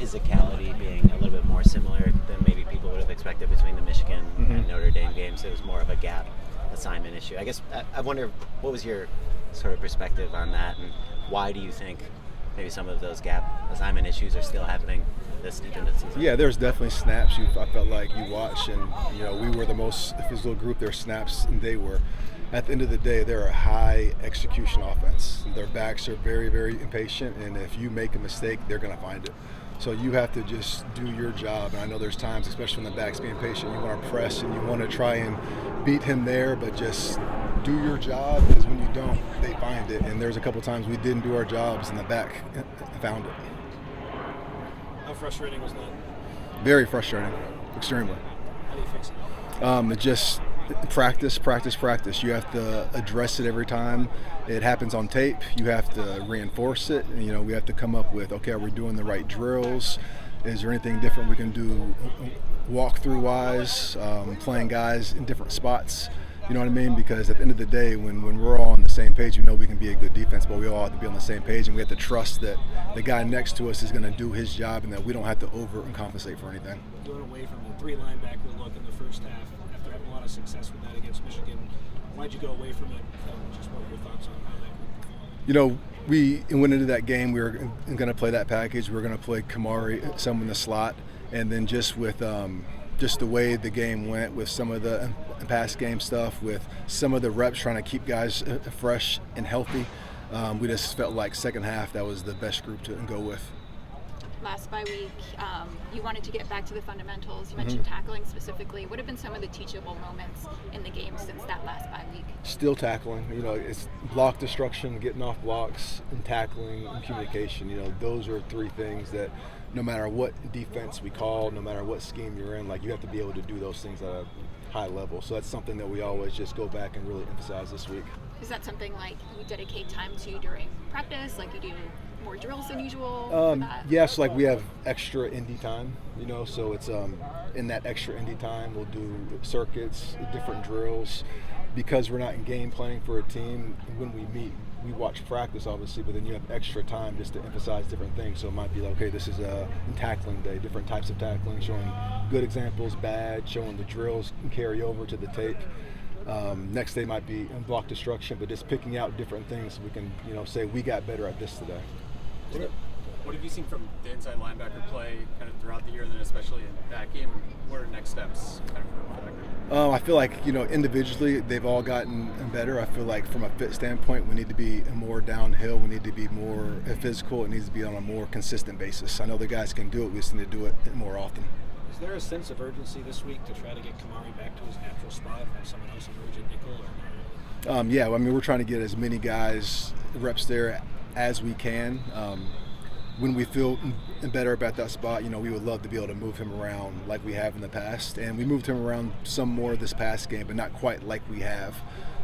physicality being a little bit more similar than maybe people would have expected between the Michigan and Notre Dame games. It was more of a gap assignment issue. I guess I wonder, what was your sort of perspective on that, and why do you think maybe some of those gap assignment issues are still happening this deep into the season? Yeah, there's definitely snaps I felt like you watch, and we were the most physical group. Their snaps, and they were. At the end of the day, they're a high execution offense. Their backs are very, very impatient, and if you make a mistake, they're going to find it. So you have to just do your job. And I know there's times, especially when the back's being patient, you want to press and you want to try and beat him there, but just do your job, because when you don't, they find it. And there's a couple times we didn't do our jobs and the back found it. How frustrating was that? Very frustrating, extremely. How do you fix it? Just practice. You have to address it every time it happens on tape. You have to reinforce it. And, we have to come up with, okay, are we doing the right drills? Is there anything different we can do walkthrough wise, playing guys in different spots? You know what I mean? Because at the end of the day, when we're all on the same page, we can be a good defense, but we all have to be on the same page, and we have to trust that the guy next to us is going to do his job and that we don't have to overcompensate for anything. Going away from the three linebacker look in the first half, after having a lot of success with that against Michigan, why'd you go away from it? Just what were your thoughts on how that group performed? We went into that game, we were going to play that package. We were going to play Kamari, some in the slot, and then just with just the way the game went with some of the pass game stuff, with some of the reps trying to keep guys fresh and healthy, we just felt like second half that was the best group to go with. Last bye week, you wanted to get back to the fundamentals. You mentioned tackling specifically. What have been some of the teachable moments in the game since that last bye week? Still tackling. It's block destruction, getting off blocks, and tackling and communication. Those are three things that no matter what defense we call, no matter what scheme you're in, you have to be able to do those things at a high level. So that's something that we always just go back and really emphasize this week. Is that something you dedicate time to during practice, you do more drills than usual? Yes, we have extra indie time, so it's in that extra indie time we'll do circuits, different drills, because we're not in game planning for a team. When we meet, we watch practice obviously, but then you have extra time just to emphasize different things. So it might be okay, this is a tackling day, different types of tackling, showing good examples, bad, showing the drills and carry over to the tape. Next day might be block destruction, but just picking out different things so we can say we got better at this today. What have you seen from the inside linebacker play kind of throughout the year, and then especially in that game? What are next steps kind of for that group? I feel like individually they've all gotten better. I feel like from a fit standpoint, we need to be more downhill. We need to be more physical. It needs to be on a more consistent basis. I know the guys can do it. We just need to do it more often. Is there a sense of urgency this week to try to get Kamari back to his natural spot, have someone else emerge at nickel, or not really? Yeah, we're trying to get as many guys reps there as we can. When we feel better about that spot, we would love to be able to move him around like we have in the past. And we moved him around some more this past game, but not quite like we have.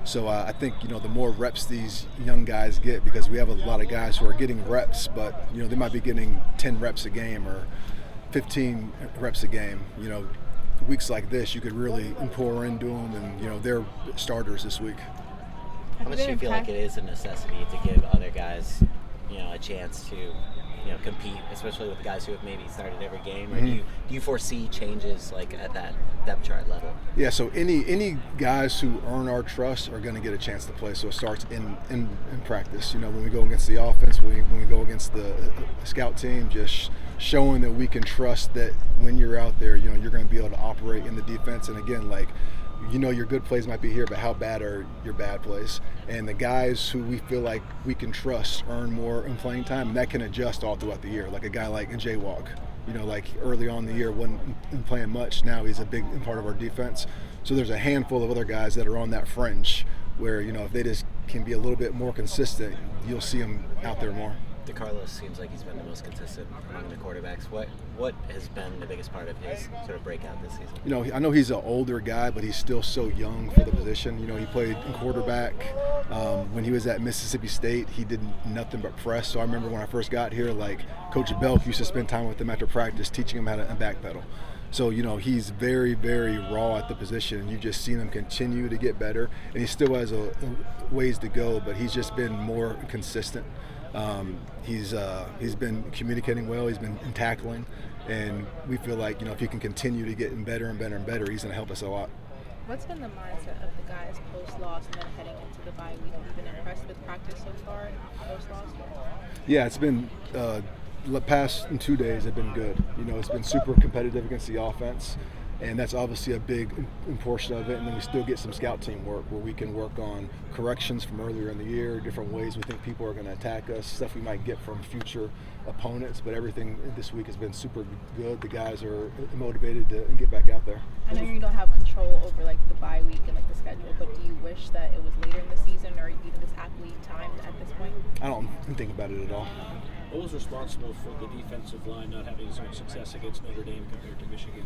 So I think, the more reps these young guys get, because we have a lot of guys who are getting reps, but, they might be getting 10 reps a game or 15 reps a game. Weeks like this, you could really pour into them, and, they're starters this week. How much do you feel like it is a necessity to give other guys, a chance to, compete, especially with the guys who have maybe started every game? Or do you foresee changes at that depth chart level? Yeah, so any guys who earn our trust are going to get a chance to play. So it starts in practice. When we go against the offense, when we go against the scout team, just showing that we can trust that when you're out there, you're going to be able to operate in the defense. And again, your good plays might be here, but how bad are your bad plays? And the guys who we feel like we can trust earn more in playing time, and that can adjust all throughout the year. Like a guy like J-Walk, early on in the year wasn't playing much. Now he's a big part of our defense. So there's a handful of other guys that are on that fringe where, if they just can be a little bit more consistent, you'll see them out there more. DeCarlos seems like he's been the most consistent among the quarterbacks. What has been the biggest part of his sort of breakout this season? I know he's an older guy, but he's still so young for the position. He played quarterback. When he was at Mississippi State, he did nothing but press. So I remember when I first got here, Coach Belk used to spend time with him after practice, teaching him how to backpedal. So, he's very, very raw at the position, and you've just seen him continue to get better. And he still has a ways to go, but he's just been more consistent. He's been communicating well. He's been tackling, and we feel like if he can continue to get better and better and better, he's going to help us a lot. What's been the mindset of the guys post-loss and then heading into the bye week? Have you been impressed with practice so far post-loss? Yeah, it's been the past 2 days have been good. It's been super competitive against the offense, and that's obviously a big portion of it. And then we still get some scout team work where we can work on corrections from earlier in the year, different ways we think people are going to attack us, stuff we might get from future opponents. But everything this week has been super good. The guys are motivated to get back out there. I know you don't have control over the bye week and the schedule, but do you wish that it was later in the season or you think it's aptly timed at this point? I don't think about it at all. What was responsible for the defensive line not having as much success against Notre Dame compared to Michigan?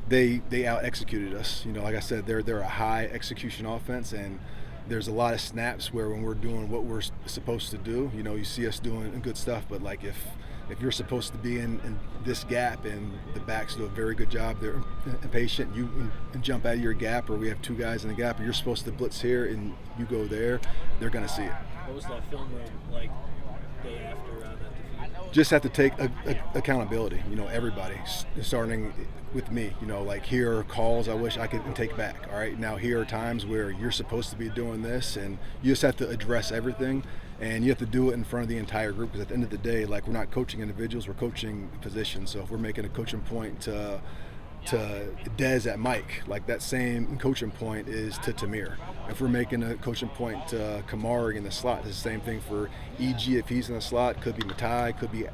They out executed us. Like I said, they're a high execution offense, and there's a lot of snaps where when we're doing what we're supposed to do, you see us doing good stuff. But if you're supposed to be in this gap and the backs do a very good job, they're impatient, you jump out of your gap, or we have two guys in the gap, and you're supposed to blitz here and you go there, they're going to see it. What was that film room like day after that defeat? Just have to take accountability, everybody, starting with me. Here are calls I wish I could take back. All right, now here are times where you're supposed to be doing this, and you just have to address everything, and you have to do it in front of the entire group, because at the end of the day, we're not coaching individuals, we're coaching positions. So if we're making a coaching point to Dez at Mike, that same coaching point is to Tamir. If we're making a coaching point to Kamari in the slot, it's the same thing for EG if he's in the slot. Could be Matai, could be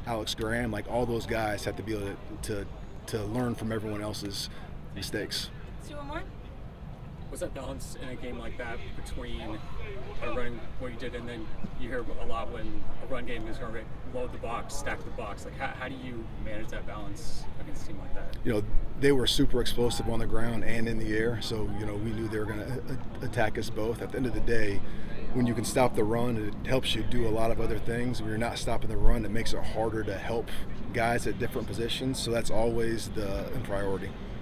Alex Graham. All those guys have to be able to learn from everyone else's mistakes. Let's do one more. What's that balance in a game like that between running what you did, and then you hear a lot when a run game is going to load the box, stack the box. How do you manage that balance against a team like that? They were super explosive on the ground and in the air, so we knew they were going to attack us both. At the end of the day, when you can stop the run, it helps you do a lot of other things. When you're not stopping the run, it makes it harder to help guys at different positions. So that's always the priority.